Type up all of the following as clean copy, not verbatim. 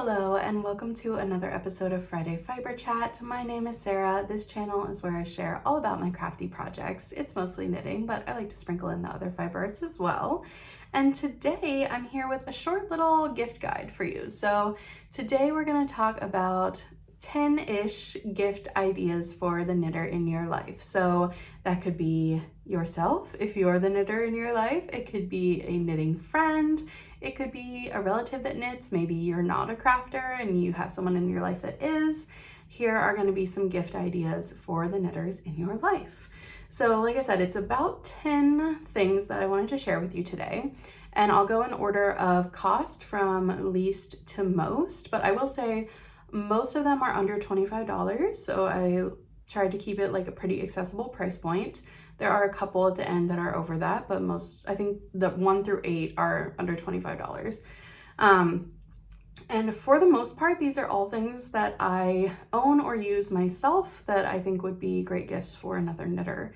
Hello and welcome to another episode of Friday Fiber Chat. My name is Sarah. This channel is where I share all about my crafty projects. It's mostly knitting, but I like to sprinkle in the other fiber arts as well. And today I'm here with a short little gift guide for you. So today we're going to talk about 10-ish gift ideas for the knitter in your life. So that could be yourself if you're the knitter in your life. It could be a knitting friend. It could be a relative that knits. Maybe you're not a crafter and you have someone in your life that is. Here are going to be some gift ideas for the knitters in your life. So like I said, it's about 10 things that I wanted to share with you today. And I'll go in order of cost from least to most, but I will say most of them are under $25. So I tried to keep it like a pretty accessible price point. There are a couple at the end that are over that, but most, I think the 1 through 8 are under $25. And for the most part, these are all things that I own or use myself that I think would be great gifts for another knitter,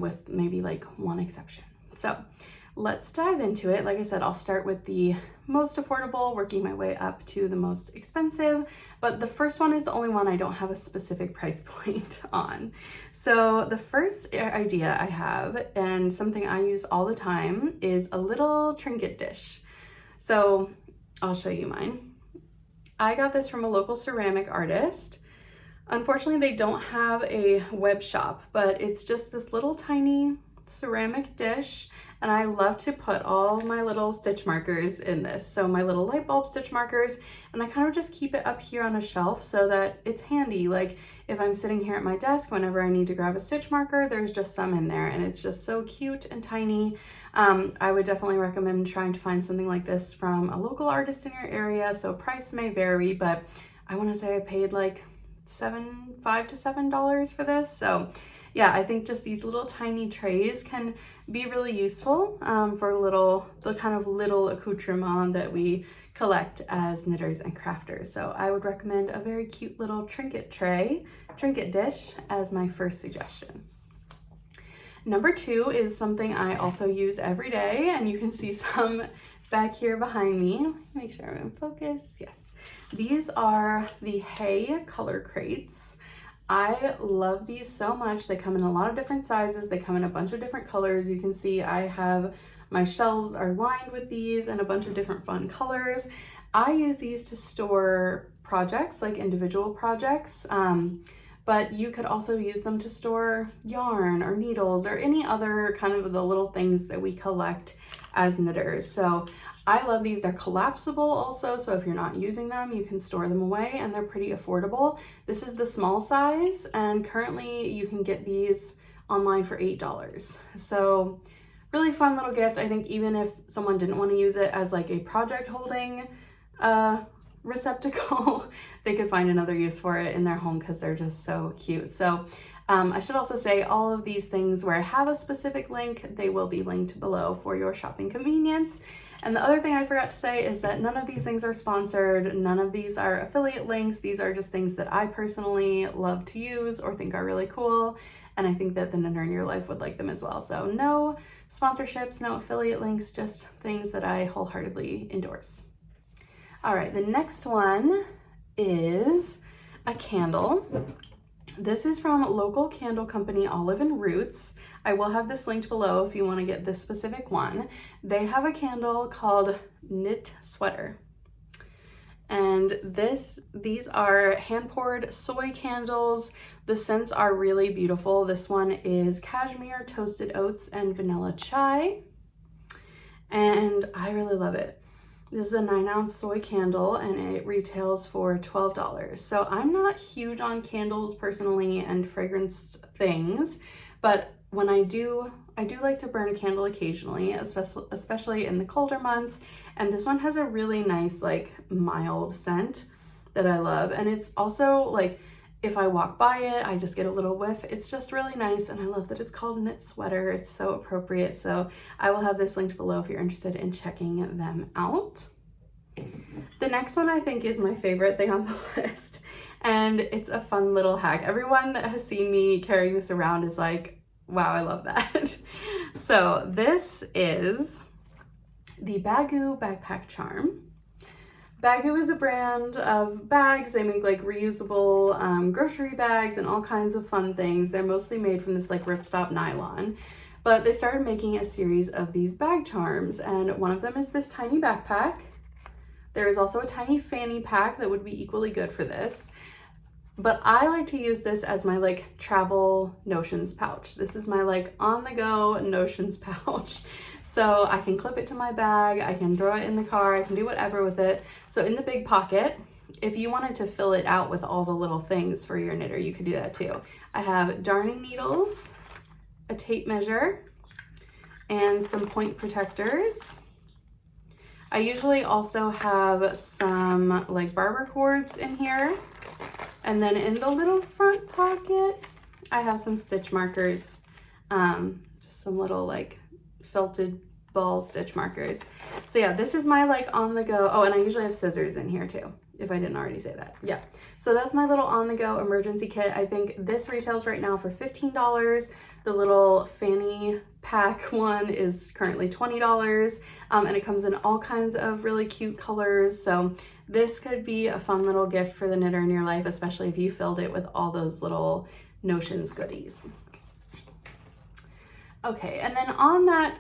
with maybe like one exception. So let's dive into it. Like I said, I'll start with the most affordable, working my way up to the most expensive, but the first one is the only one I don't have a specific price point on. So the first idea I have, and something I use all the time, is a little trinket dish. So I'll show you mine. I got this from a local ceramic artist. Unfortunately, they don't have a web shop, but it's just this little tiny ceramic dish, and I love to put all my little stitch markers in this. So my little light bulb stitch markers, and I kind of just keep it up here on a shelf so that it's handy. Like if I'm sitting here at my desk, whenever I need to grab a stitch marker, there's just some in there, and it's just so cute and tiny. I would definitely recommend trying to find something like this from a local artist in your area. So price may vary, but I want to say I paid like $5 to $7 for this. So yeah, I think just these little tiny trays can be really useful for the kind of little accoutrement that we collect as knitters and crafters. So I would recommend a very cute little trinket dish as my first suggestion. Number 2 is something I also use every day, and you can see some back here behind me. Make sure I'm in focus. Yes. These are the Hay color crates. I love these so much. They come in a lot of different sizes. They come in a bunch of different colors. You can see I have, my shelves are lined with these and a bunch of different fun colors. I use these to store projects, like individual projects, but you could also use them to store yarn or needles or any other kind of the little things that we collect as knitters. So I love these. They're collapsible also, so if you're not using them, you can store them away, and they're pretty affordable. This is the small size, and currently you can get these online for $8. So really fun little gift. I think even if someone didn't want to use it as like a project holding receptacle, they could find another use for it in their home because they're just so cute. So I should also say all of these things where I have a specific link, they will be linked below for your shopping convenience. And the other thing I forgot to say is that none of these things are sponsored. None of these are affiliate links. These are just things that I personally love to use or think are really cool. And I think that the knitter in your life would like them as well. So no sponsorships, no affiliate links, just things that I wholeheartedly endorse. All right, the next one is a candle. This is from local candle company Olive and Roots. I will have this linked below if you want to get this specific one. They have a candle called Knit Sweater. And these are hand-poured soy candles. The scents are really beautiful. This one is cashmere, toasted oats, and vanilla chai. And I really love it. This is a 9-ounce soy candle, and it retails for $12. So I'm not huge on candles personally and fragrance things, but when I do like to burn a candle occasionally, especially in the colder months. And this one has a really nice, like, mild scent that I love. And it's also like, if I walk by it, I just get a little whiff. It's just really nice, and I love that it's called Knit Sweater. It's so appropriate. So I will have this linked below if you're interested in checking them out. The next one I think is my favorite thing on the list, and it's a fun little hack. Everyone that has seen me carrying this around is like, wow, I love that. So this is the Baggu backpack charm. Baggu is a brand of bags. They make like reusable grocery bags and all kinds of fun things. They're mostly made from this like ripstop nylon, but they started making a series of these bag charms, and one of them is this tiny backpack. There is also a tiny fanny pack that would be equally good for this. But I like to use this as my like travel notions pouch. This is my like on the go notions pouch. So I can clip it to my bag, I can throw it in the car, I can do whatever with it. So in the big pocket, if you wanted to fill it out with all the little things for your knitter, you could do that too. I have darning needles, a tape measure, and some point protectors. I usually also have some like barber cords in here. And then in the little front pocket, I have some stitch markers, just some little like felted ball stitch markers. So yeah, this is my like on the go. Oh, and I usually have scissors in here too, if I didn't already say that. Yeah, so that's my little on the go emergency kit. I think this retails right now for $15. The little fanny pack one is currently $20, and it comes in all kinds of really cute colors. So this could be a fun little gift for the knitter in your life, especially if you filled it with all those little notions goodies. Okay, and then on that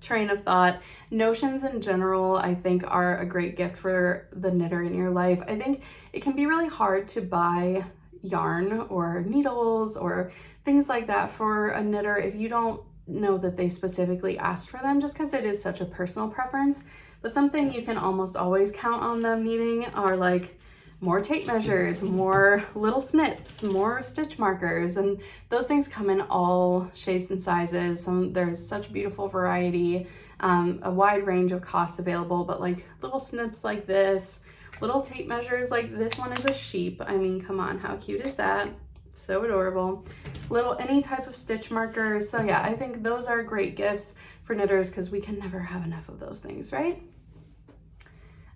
train of thought, notions in general, I think are a great gift for the knitter in your life. I think it can be really hard to buy yarn or needles or things like that for a knitter if you don't know that they specifically asked for them, just because it is such a personal preference. But something you can almost always count on them needing are like more tape measures, more little snips, more stitch markers, and those things come in all shapes and sizes. There's such beautiful variety, a wide range of costs available, but like little snips like this, little tape measures like this one is a sheep. I mean, come on, how cute is that? So adorable. Little any type of stitch markers. So yeah, I think those are great gifts for knitters because we can never have enough of those things, right?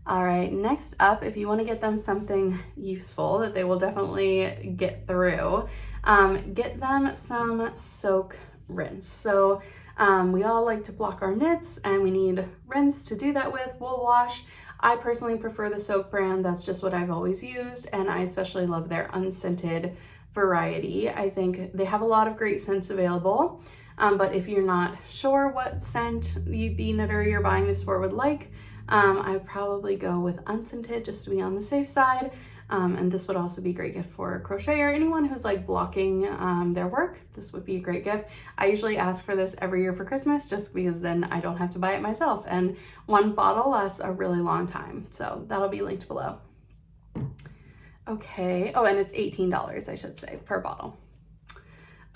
All right, next up, if you want to get them something useful that they will definitely get through, get them some soak rinse. So we all like to block our knits and we need rinse to do that with. Wool wash. I personally prefer the Soak brand. That's just what I've always used, and I especially love their unscented variety. I think they have a lot of great scents available, but if you're not sure what scent the knitter you're buying this for would like, I would probably go with unscented just to be on the safe side. And this would also be a great gift for a crocheter, anyone who's like blocking their work. This would be a great gift. I usually ask for this every year for Christmas just because then I don't have to buy it myself, and one bottle lasts a really long time. So that'll be linked below. Okay, oh, and it's $18, I should say, per bottle.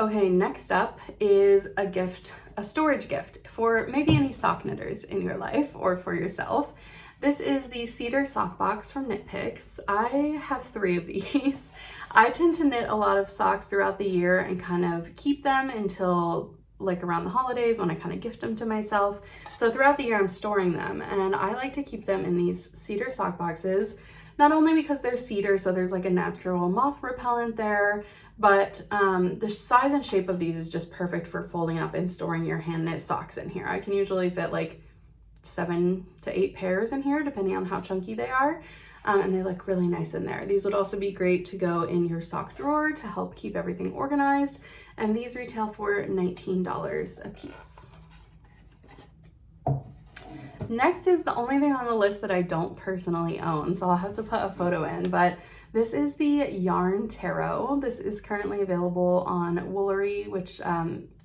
Okay, next up is a gift, a storage gift for maybe any sock knitters in your life or for yourself. This is the Cedar sock box from Knit Picks. I have 3 of these. I tend to knit a lot of socks throughout the year and kind of keep them until like around the holidays when I kind of gift them to myself. So throughout the year I'm storing them, and I like to keep them in these Cedar sock boxes, not only because they're cedar, so there's like a natural moth repellent there, but the size and shape of these is just perfect for folding up and storing your hand knit socks in here. I can usually fit like 7 to 8 pairs in here, depending on how chunky they are, and they look really nice in there. These would also be great to go in your sock drawer to help keep everything organized, and these retail for $19 a piece. Next is the only thing on the list that I don't personally own, so I'll have to put a photo in, but this is the Yarn Tarot. This is currently available on Woolery, which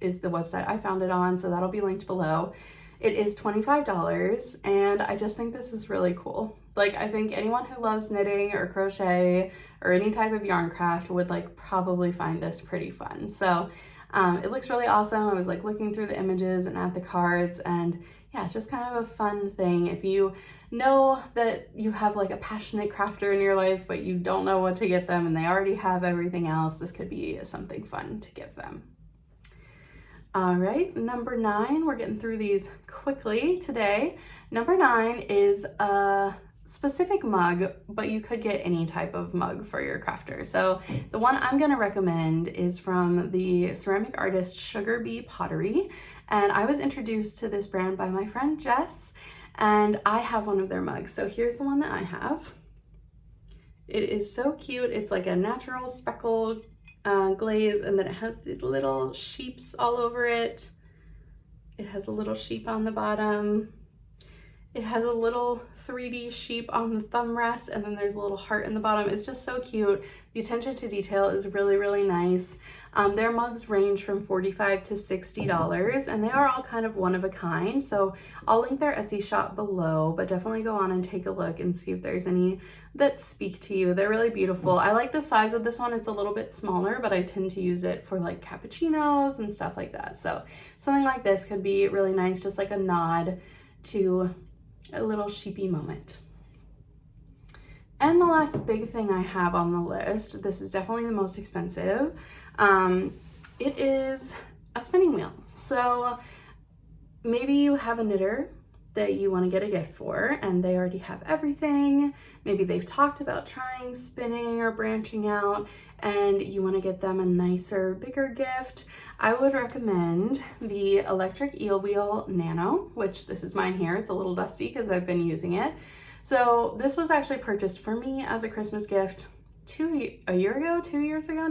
is the website I found it on, so that'll be linked below. It is $25, and I just think this is really cool. Like, I think anyone who loves knitting or crochet or any type of yarn craft would like probably find this pretty fun. So it looks really awesome. I was like looking through the images and at the cards, and yeah, just kind of a fun thing. If you know that you have like a passionate crafter in your life, but you don't know what to get them and they already have everything else, this could be something fun to give them. All right, number 9, we're getting through these quickly today. Number 9 is a specific mug, but you could get any type of mug for your crafter. So the one I'm gonna recommend is from the ceramic artist Sugar Bee Pottery. And I was introduced to this brand by my friend Jess, and I have one of their mugs. So here's the one that I have. It is so cute. It's like a natural speckled glaze, and then it has these little sheeps all over it. It has a little sheep on the bottom. It has a little 3D sheep on the thumb rest, and then there's a little heart in the bottom. It's just so cute. The attention to detail is really, really nice. Their mugs range from $45 to $60, and they are all kind of one of a kind. So I'll link their Etsy shop below, but definitely go on and take a look and see if there's any that speak to you. They're really beautiful. I like the size of this one. It's a little bit smaller, but I tend to use it for like cappuccinos and stuff like that. So something like this could be really nice, just like a nod to a little sheepy moment. And the last big thing I have on the list, this is definitely the most expensive. It is a spinning wheel. So maybe you have a knitter that you want to get a gift for and they already have everything. Maybe they've talked about trying spinning or branching out and you want to get them a nicer, bigger gift. I would recommend the electric eel wheel Nano, which this is mine here. It's a little dusty because I've been using it. So this was actually purchased for me as a Christmas gift 2 years ago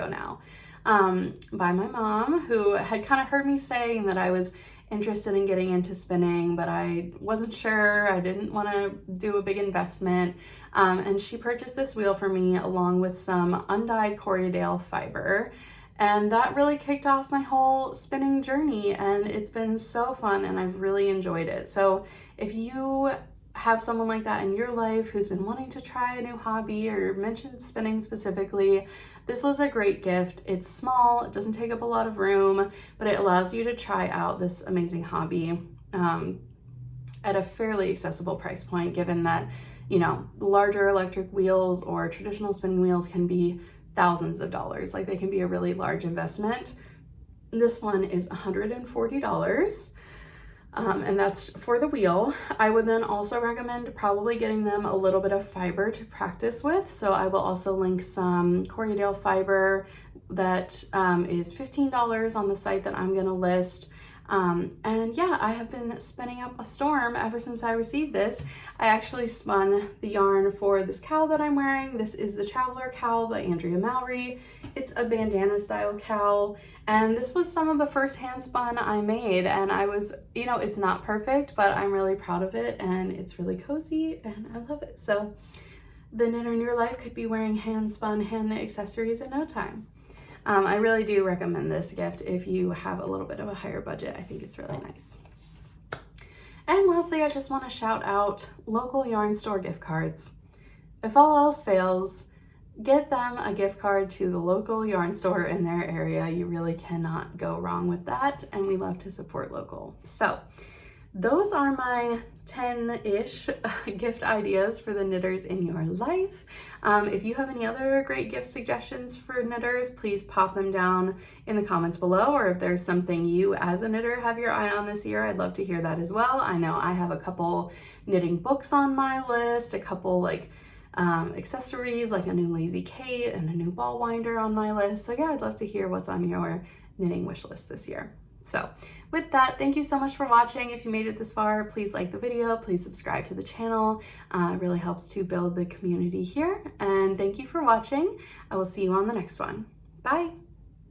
now, by my mom, who had kind of heard me saying that I was interested in getting into spinning, but I wasn't sure. I didn't want to do a big investment. And she purchased this wheel for me along with some undyed Corriedale fiber. And that really kicked off my whole spinning journey, and it's been so fun and I've really enjoyed it. So if you have someone like that in your life who's been wanting to try a new hobby or mentioned spinning specifically, this was a great gift. It's small, it doesn't take up a lot of room, but it allows you to try out this amazing hobby at a fairly accessible price point, given that, you know, larger electric wheels or traditional spinning wheels can be thousands of dollars. Like, they can be a really large investment. This one is $140. And that's for the wheel. I would then also recommend probably getting them a little bit of fiber to practice with. So I will also link some Corriedale fiber that is $15 on the site that I'm gonna list. And yeah, I have been spinning up a storm ever since I received this. I actually spun the yarn for this cowl that I'm wearing. This is the Traveler Cowl by Andrea Mowry. It's a bandana style cowl, and this was some of the first hand spun I made, and I was, you know, it's not perfect, but I'm really proud of it, and it's really cozy, and I love it. So the knitter in your life could be wearing hand spun, hand knit accessories in no time. I really do recommend this gift if you have a little bit of a higher budget. I think it's really nice. And lastly, I just want to shout out local yarn store gift cards. If all else fails, get them a gift card to the local yarn store in their area. You really cannot go wrong with that, and we love to support local. So those are my 10-ish gift ideas for the knitters in your life. If you have any other great gift suggestions for knitters, please pop them down in the comments below, or if there's something you as a knitter have your eye on this year, I'd love to hear that as well. I know I have a couple knitting books on my list, a couple like accessories like a new Lazy Kate and a new ball winder on my list. So yeah, I'd love to hear what's on your knitting wish list this year. So with that, thank you so much for watching. If you made it this far, please like the video, please subscribe to the channel. It really helps to build the community here. And thank you for watching. I will see you on the next one. Bye.